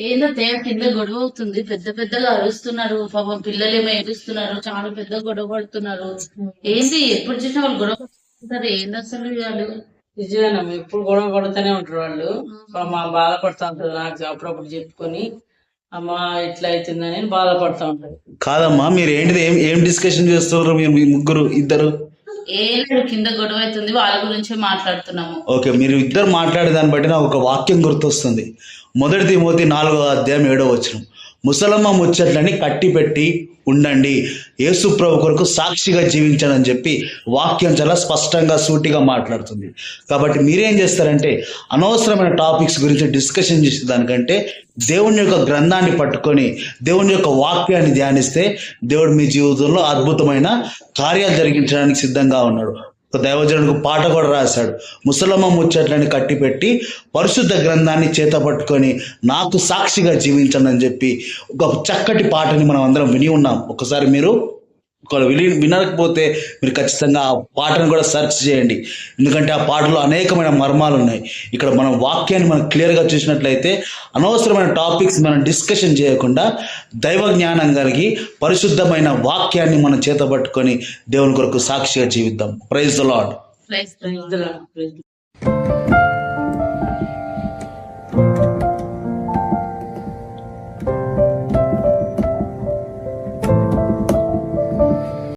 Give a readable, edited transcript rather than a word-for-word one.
ఏందో తేగ కింద గొడవ అవుతుంది, పెద్ద పెద్దగా అరుస్తున్నారు, పాపం పిల్లలేమో ఏడుస్తున్నారు, చాలా పెద్ద గొడవ పడుతున్నారు. ఏంది ఎప్పుడు చూసినా వాళ్ళు గొడవ పడుతుంటారు, ఏంది అసలు వాళ్ళు? నిజమేనమ్మా, ఎప్పుడు గొడవ పడుతూనే ఉంటారు వాళ్ళు. మా బాధపడుతూ ఉంటారు, నాకు అప్పుడప్పుడు చెప్పుకొని అమ్మ ఇట్లా అవుతుందని బాధపడుతూ ఉంటారు. కాదమ్మా, మీరు ఏంటిది ఏం ఏం డిస్కషన్ చేస్తున్నారు మీ ముగ్గురు ఇద్దరు? ఏం లేదు, కింద గొడవ అవుతుంది, వాళ్ళ గురించే మాట్లాడుతున్నాము. ఓకే, మీరు ఇద్దరు మాట్లాడే దాన్ని బట్టి నాకు ఒక వాక్యం గుర్తొస్తుంది. మొదటి తిమోతి 4:7 ముసలమ్మ ముచ్చట్లని కట్టి పెట్టి ఉండండి, యేసు ప్రభు కొరకు సాక్షిగా జీవించండి అని చెప్పి వాక్యం చాలా స్పష్టంగా సూటిగా మాట్లాడుతుంది. కాబట్టి మీరేం చేస్తారంటే అనవసరమైన టాపిక్స్ గురించి డిస్కషన్ చేసే దానికంటే దేవుని యొక్క గ్రంథాన్ని పట్టుకొని దేవుని యొక్క వాక్యాన్ని ధ్యానిస్తే దేవుడు మీ జీవితంలో అద్భుతమైన కార్యాలు జరిగించడానికి సిద్ధంగా ఉన్నాడు. ఒక దైవజనుడికి పాట కూడా రాశాడు, ముసలమ్మ ముచ్చట్లని కట్టిపెట్టి పరిశుద్ధ గ్రంథాన్ని చేత పట్టుకొని నాకు సాక్షిగా జీవించండి అని చెప్పి ఒక చక్కటి పాటని మనం అందరం విని ఉన్నాం. ఒకసారి మీరు వినకపోతే మీరు ఖచ్చితంగా ఆ పాటను కూడా సెర్చ్ చేయండి, ఎందుకంటే ఆ పాటలో అనేకమైన మర్మాలు ఉన్నాయి. ఇక్కడ మనం వాక్యాన్ని మనం క్లియర్గా చూసినట్లయితే అనవసరమైన టాపిక్స్ మనం డిస్కషన్ చేయకుండా దైవ జ్ఞానం కలిగి పరిశుద్ధమైన వాక్యాన్ని మనం చేతపట్టుకొని దేవుని కొరకు సాక్షిగా జీవిద్దాం. Praise the Lord. Praise praise the lord.